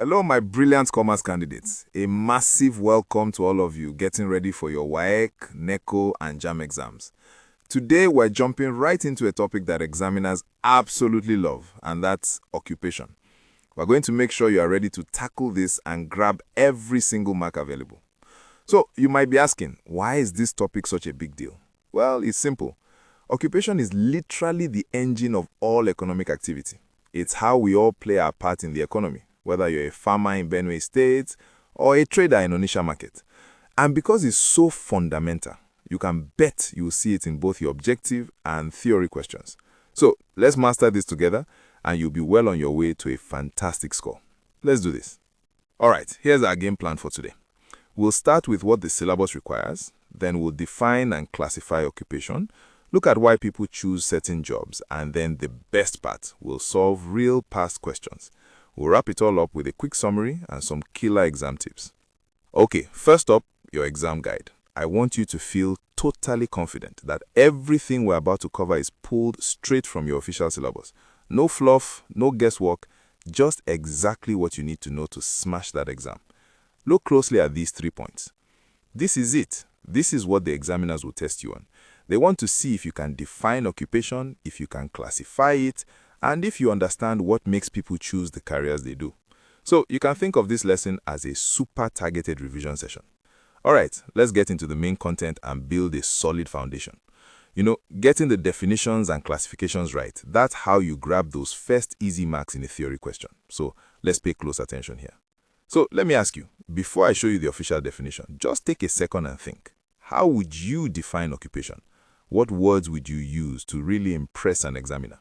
Hello, my brilliant commerce candidates. A massive welcome to all of you getting ready for your WAEC, NECO, and JAMB exams. Today, we're jumping right into a topic that examiners absolutely love, and that's occupation. We're going to make sure you are ready to tackle this and grab every single mark available. So, you might be asking, why is this topic such a big deal? Well, it's simple. Occupation is literally the engine of all economic activity. It's how we all play our part in the economy, whether you're a farmer in Benue State or a trader in Onitsha market. And because it's so fundamental, you can bet you'll see it in both your objective and theory questions. So let's master this together and you'll be well on your way to a fantastic score. Let's do this. All right, here's our game plan for today. We'll start with what the syllabus requires, then we'll define and classify occupation, look at why people choose certain jobs, and then the best part, we'll solve real past questions. We'll wrap it all up with a quick summary and some killer exam tips. Okay, first up, your exam guide. I want you to feel totally confident that everything we're about to cover is pulled straight from your official syllabus. No fluff, no guesswork, just exactly what you need to know to smash that exam. Look closely at these 3 points. This is it. This is what the examiners will test you on. They want to see if you can define occupation, if you can classify it, and if you understand what makes people choose the careers they do. So you can think of this lesson as a super targeted revision session. All right, let's get into the main content and build a solid foundation. Getting the definitions and classifications right, that's how you grab those first easy marks in a theory question. So let's pay close attention here. So let me ask you, before I show you the official definition, just take a second and think. How would you define occupation? What words would you use to really impress an examiner?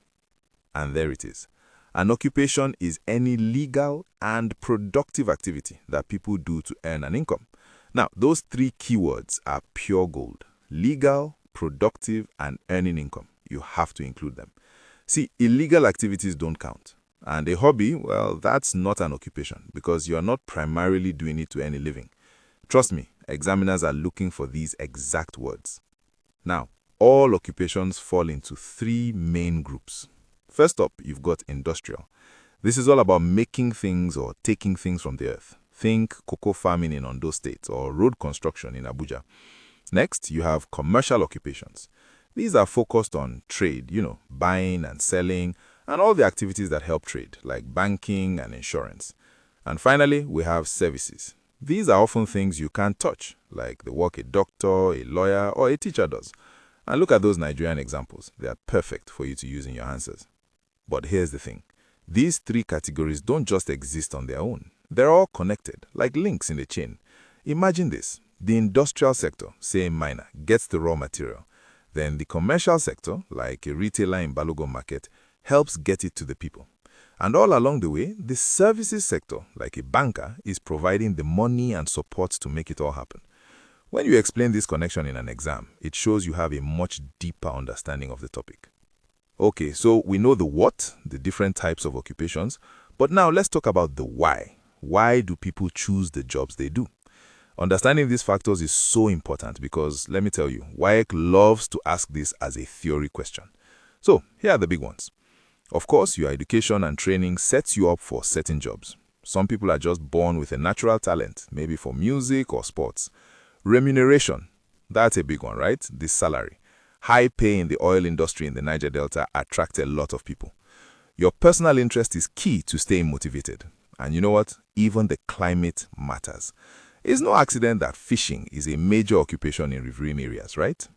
And there it is. An occupation is any legal and productive activity that people do to earn an income. Now, those 3 keywords are pure gold. Legal, productive, and earning income. You have to include them. See, illegal activities don't count. And a hobby, well, that's not an occupation because you're not primarily doing it to earn a living. Trust me, examiners are looking for these exact words. Now, all occupations fall into 3 main groups. First up, you've got industrial. This is all about making things or taking things from the earth. Think cocoa farming in Ondo State or road construction in Abuja. Next, you have commercial occupations. These are focused on trade, buying and selling, and all the activities that help trade, like banking and insurance. And finally, we have services. These are often things you can't touch, like the work a doctor, a lawyer, or a teacher does. And look at those Nigerian examples. They are perfect for you to use in your answers. But here's the thing. These 3 categories don't just exist on their own. They're all connected, like links in a chain. Imagine this. The industrial sector, say a miner, gets the raw material. Then the commercial sector, like a retailer in Balogun Market, helps get it to the people. And all along the way, the services sector, like a banker, is providing the money and support to make it all happen. When you explain this connection in an exam, it shows you have a much deeper understanding of the topic. Okay, so we know the what, the different types of occupations, but now let's talk about the why. Why do people choose the jobs they do? Understanding these factors is so important because, let me tell you, WAEC loves to ask this as a theory question. So, here are the big ones. Of course, your education and training sets you up for certain jobs. Some people are just born with a natural talent, maybe for music or sports. Remuneration, that's a big one, right? The salary. High pay in the oil industry in the Niger Delta attracts a lot of people. Your personal interest is key to staying motivated. And you know what? Even the climate matters. It's no accident that fishing is a major occupation in riverine areas, right?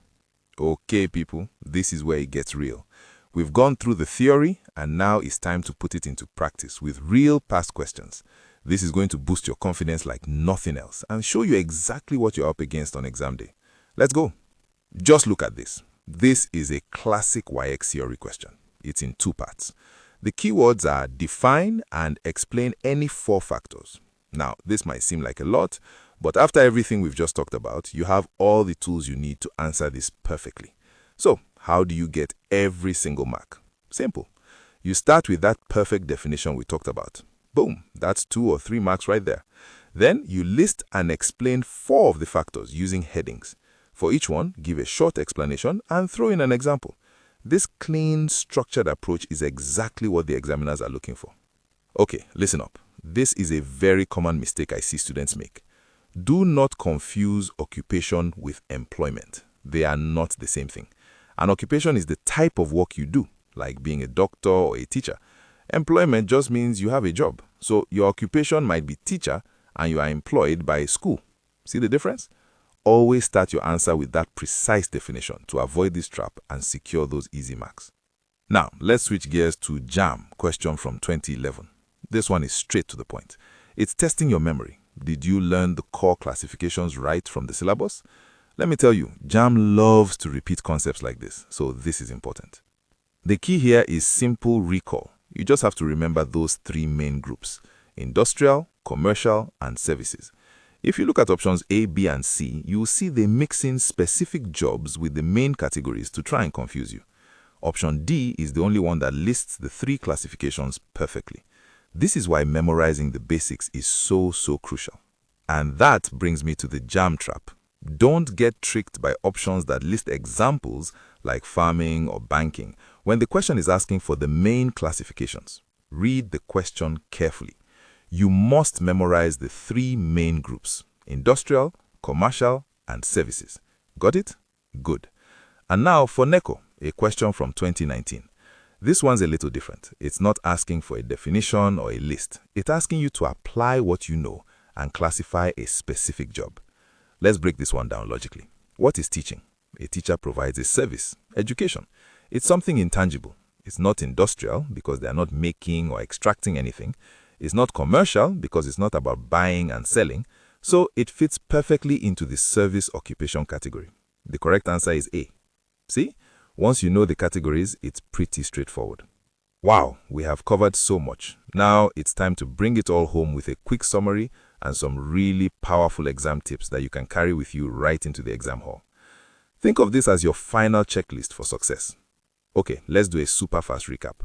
Okay, people, this is where it gets real. We've gone through the theory, and now it's time to put it into practice with real past questions. This is going to boost your confidence like nothing else and show you exactly what you're up against on exam day. Let's go. Just look at this. This is a classic WAEC theory question. It's in 2 parts. The keywords are define and explain any 4 factors. Now, this might seem like a lot, but after everything we've just talked about, you have all the tools you need to answer this perfectly. So, how do you get every single mark? Simple. You start with that perfect definition we talked about. Boom, that's 2 or 3 marks right there. Then you list and explain 4 of the factors using headings. For each one, give a short explanation and throw in an example. This clean, structured approach is exactly what the examiners are looking for. Okay, listen up. this is a very common mistake I see students make. Do not confuse occupation with employment. They are not the same thing. An occupation is the type of work you do, like being a doctor or a teacher. Employment just means you have a job. So your occupation might be teacher and you are employed by a school. See the difference? Always start your answer with that precise definition to avoid this trap and secure those easy marks. Now, let's switch gears to JAMB question from 2011. This one is straight to the point. It's testing your memory. Did you learn the core classifications right from the syllabus? Let me tell you, JAMB loves to repeat concepts like this, so this is important. The key here is simple recall. You just have to remember those three main groups: industrial, commercial, and services. If you look at options A, B, and C, you will see they mix in specific jobs with the main categories to try and confuse you. Option D is the only one that lists the three classifications perfectly. This is why memorizing the basics is so crucial. And that brings me to the JAMB trap. Don't get tricked by options that list examples like farming or banking when the question is asking for the main classifications. Read the question carefully. You must memorize the three main groups: industrial, commercial, and services. Got it? Good. And now for NECO, a question from 2019. This one's a little different. It's not asking for a definition or a list. It's asking you to apply what you know and classify a specific job. Let's break this one down logically. What is teaching? A teacher provides a service, education. It's something intangible. It's not industrial because they are not making or extracting anything. It's not commercial because it's not about buying and selling. So it fits perfectly into the service occupation category. The correct answer is A. See? Once you know the categories, it's pretty straightforward. Wow, we have covered so much. Now it's time to bring it all home with a quick summary and some really powerful exam tips that you can carry with you right into the exam hall. Think of this as your final checklist for success. Okay, let's do a super fast recap.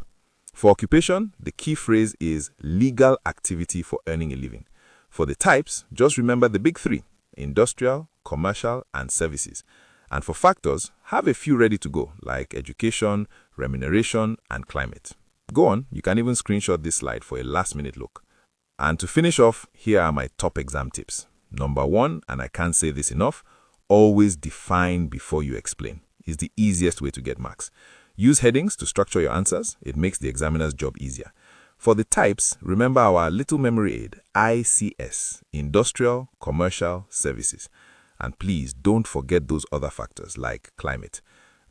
For occupation, the key phrase is legal activity for earning a living. For the types, just remember the big three: industrial, commercial, and services. And for factors, have a few ready to go, like education, remuneration, and climate. Go on, you can even screenshot this slide for a last-minute look. And to finish off, here are my top exam tips. Number 1, and I can't say this enough, always define before you explain. It's the easiest way to get marks. Use headings to structure your answers. It makes the examiner's job easier. For the types, remember our little memory aid, ICS, industrial, commercial, services. And please don't forget those other factors like climate.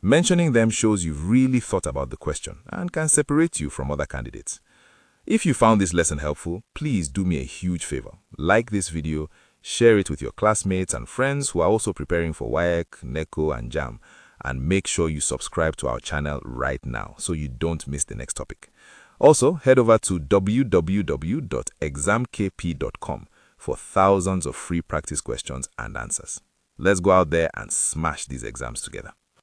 Mentioning them shows you've really thought about the question and can separate you from other candidates. If you found this lesson helpful, please do me a huge favor. Like this video, share it with your classmates and friends who are also preparing for WAEC, NECO, and JAMB. And make sure you subscribe to our channel right now so you don't miss the next topic. Also, head over to www.examkp.com for thousands of free practice questions and answers. Let's go out there and smash these exams together.